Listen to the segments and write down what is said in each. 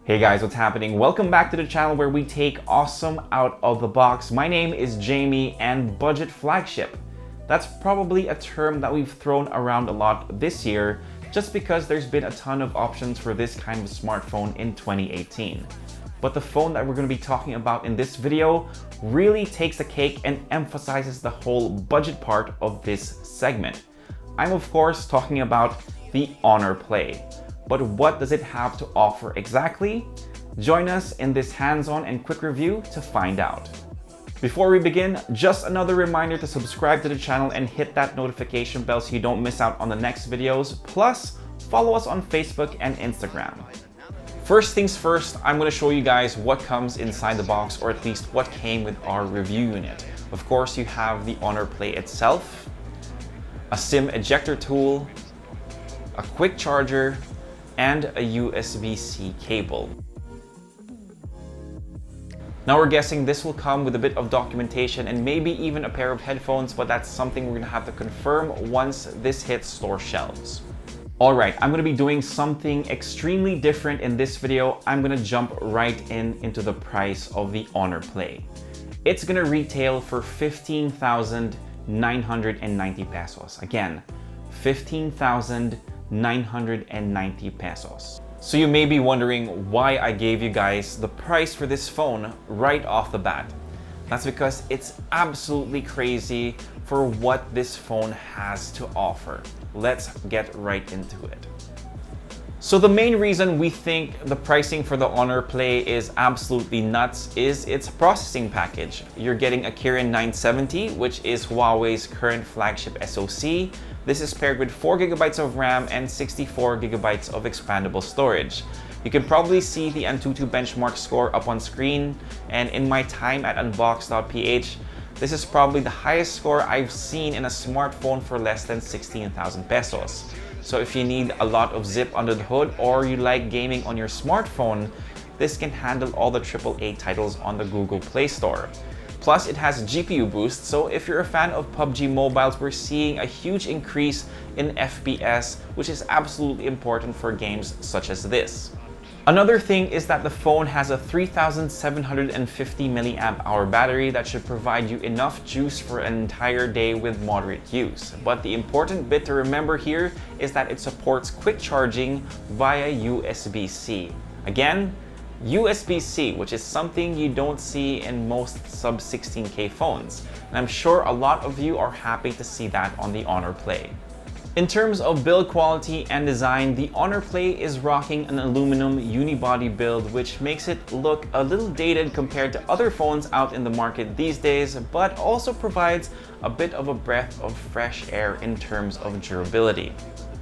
Hey guys, what's happening? Welcome back to the channel where we take awesome out of the box. My name is Jamie, and budget flagship. That's probably a term that we've thrown around a lot this year just because there's been a ton of options for this kind of smartphone in 2018. But the phone that we're going to be talking about in this video really takes the cake and emphasizes the whole budget part of this segment. I'm of course talking about the Honor Play. But what does it have to offer exactly? Join us in this hands-on and quick review to find out. Before we begin, just another reminder to subscribe to the channel and hit that notification bell so you don't miss out on the next videos. Plus, follow us on Facebook and Instagram. First things first, I'm going to show you guys what comes inside the box, or at least what came with our review unit. Of course, you have the Honor Play itself, a SIM ejector tool, a quick charger, and a USB-C cable. Now we're guessing this will come with a bit of documentation and maybe even a pair of headphones, but that's something we're gonna have to confirm once this hits store shelves. Alright, I'm gonna be doing something extremely different in this video. I'm gonna jump right into the price of the Honor Play. It's gonna retail for 15,990 pesos. Again, 15,990 pesos. So you may be wondering why I gave you guys the price for this phone right off the bat. That's because it's absolutely crazy for what this phone has to offer. Let's get right into it. So the main reason we think the pricing for the Honor Play is absolutely nuts is its processing package. You're getting a Kirin 970, which is Huawei's current flagship SoC. This is paired with 4 GB of RAM and 64 GB of expandable storage. You can probably see the Antutu benchmark score up on screen, and in my time at unbox.ph, this is probably the highest score I've seen in a smartphone for less than 16,000 pesos. So if you need a lot of zip under the hood or you like gaming on your smartphone, this can handle all the AAA titles on the Google Play Store. Plus, it has GPU boost, so if you're a fan of PUBG mobiles, we're seeing a huge increase in FPS, which is absolutely important for games such as this. Another thing is that the phone has a 3,750 mAh battery that should provide you enough juice for an entire day with moderate use. But the important bit to remember here is that it supports quick charging via USB-C. Again, USB-C, which is something you don't see in most sub 16K phones. And I'm sure a lot of you are happy to see that on the Honor Play. In terms of build quality and design, the Honor Play is rocking an aluminum unibody build, which makes it look a little dated compared to other phones out in the market these days, but also provides a bit of a breath of fresh air in terms of durability.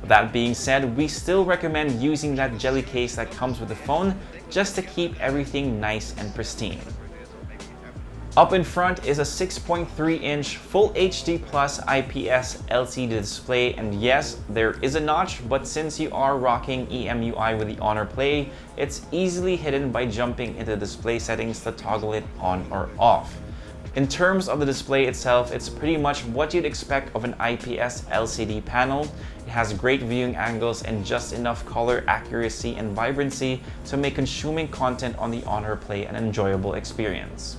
That being said, we still recommend using that jelly case that comes with the phone just to keep everything nice and pristine. Up in front is a 6.3-inch Full HD Plus IPS LCD display, and yes, there is a notch, but since you are rocking EMUI with the Honor Play, it's easily hidden by jumping into display settings to toggle it on or off. In terms of the display itself, it's pretty much what you'd expect of an IPS LCD panel. It has great viewing angles and just enough color accuracy and vibrancy to make consuming content on the Honor Play an enjoyable experience.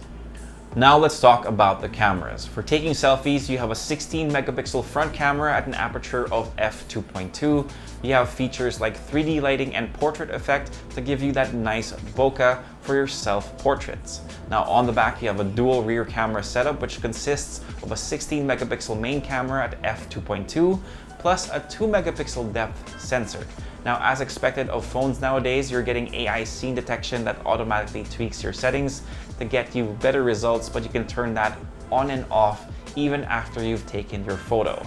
Now let's talk about the cameras. For taking selfies, you have a 16 megapixel front camera at an aperture of f2.2. You have features like 3D lighting and portrait effect to give you that nice bokeh for your self-portraits. Now on the back, you have a dual rear camera setup, which consists of a 16 megapixel main camera at f2.2 plus a 2 megapixel depth sensor. Now, as expected of phones nowadays, you're getting AI scene detection that automatically tweaks your settings to get you better results, but you can turn that on and off even after you've taken your photo.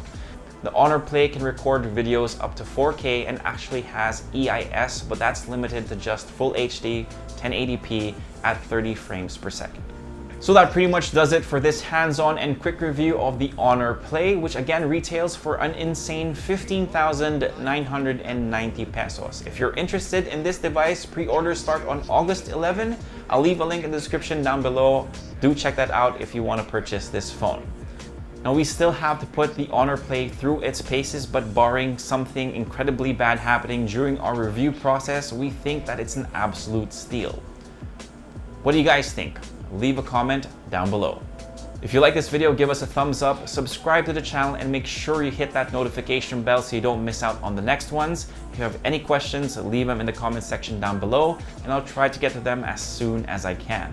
The Honor Play can record videos up to 4K and actually has EIS, but that's limited to just Full HD 1080p at 30 frames per second. So that pretty much does it for this hands-on and quick review of the Honor Play, which again retails for an insane 15,990 pesos. If you're interested in this device, pre-orders start on August 11. I'll leave a link in the description down below. Do check that out if you want to purchase this phone. Now we still have to put the Honor Play through its paces, but barring something incredibly bad happening during our review process, we think that it's an absolute steal. What do you guys think? Leave a comment down below. If you like this video, give us a thumbs up, subscribe to the channel, and make sure you hit that notification bell so you don't miss out on the next ones. If you have any questions, leave them in the comment section down below, and I'll try to get to them as soon as I can.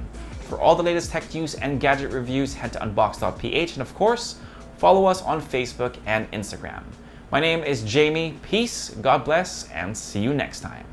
For all the latest tech news and gadget reviews, head to unbox.ph, and of course, follow us on Facebook and Instagram. My name is Jamie. Peace, God bless, and see you next time.